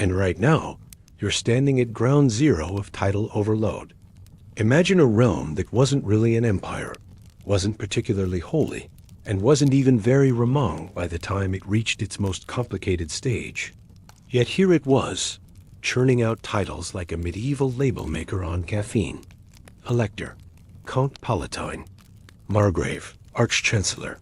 And right now, you're standing at ground zero of title overload. Imagine a realm that wasn't really an empire, wasn't particularly holy, and wasn't even very Ramong by the time it reached its most complicated stage. Yet here it was, churning out titles like a medieval label maker on caffeine. Elector, Count Palatine, Margrave, Archchancellor.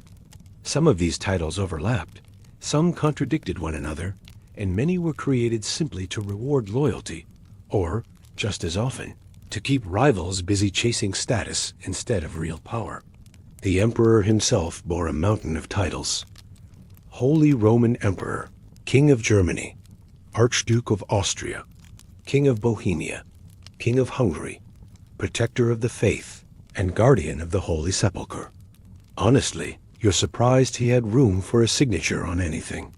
Some of these titles overlapped, some contradicted one another, and many were created simply to reward loyalty, or, just as often, to keep rivals busy chasing status instead of real power. The emperor himself bore a mountain of titles. Holy Roman Emperor, King of Germany, Archduke of Austria, King of Bohemia, King of Hungary, Protector of the Faith, and Guardian of the Holy Sepulchre. Honestly, you're surprised he had room for a signature on anything.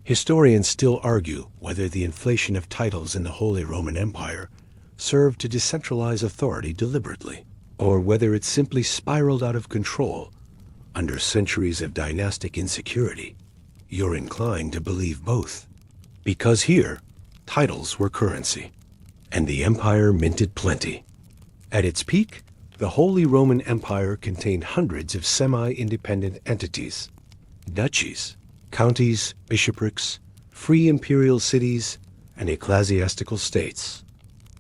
Historians still argue whether the inflation of titles in the Holy Roman Empire served to decentralize authority deliberately, or whether it simply spiraled out of control under centuries of dynastic insecurity. You're inclined to believe both. Because here, titles were currency, and the empire minted plenty. At its peak, the Holy Roman Empire contained hundreds of semi-independent entities, duchies, counties, bishoprics, free imperial cities, and ecclesiastical states.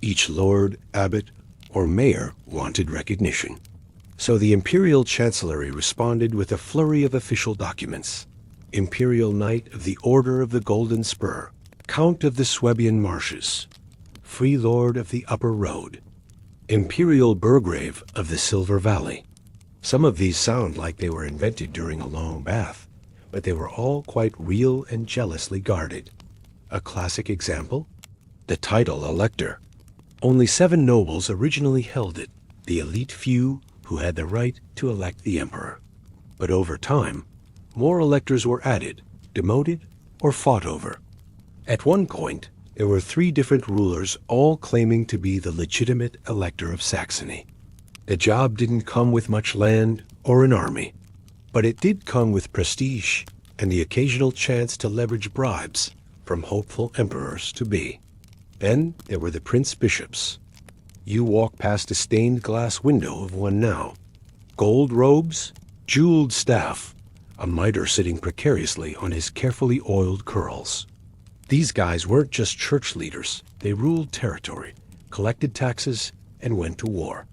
Each lord, abbot, or mayor wanted recognition. So the imperial chancellery responded with a flurry of official documents. Imperial Knight of the Order of the Golden Spur, Count of the Swabian Marshes, Free Lord of the Upper Road, Imperial Burgrave of the Silver Valley. Some of these sound like they were invented during a long bath, but they were all quite real and jealously guarded. A classic example? The title Elector. Only 7 nobles originally held it, the elite few who had the right to elect the emperor. But over time, more electors were added, demoted, or fought over. At one point, there were 3 different rulers all claiming to be the legitimate elector of Saxony. The job didn't come with much land or an army, but it did come with prestige and the occasional chance to leverage bribes from hopeful emperors-to-be. Then there were the prince-bishops. You walk past a stained glass window of one now. Gold robes, jeweled staff, a mitre sitting precariously on his carefully oiled curls. These guys weren't just church leaders. They ruled territory, collected taxes, and went to war.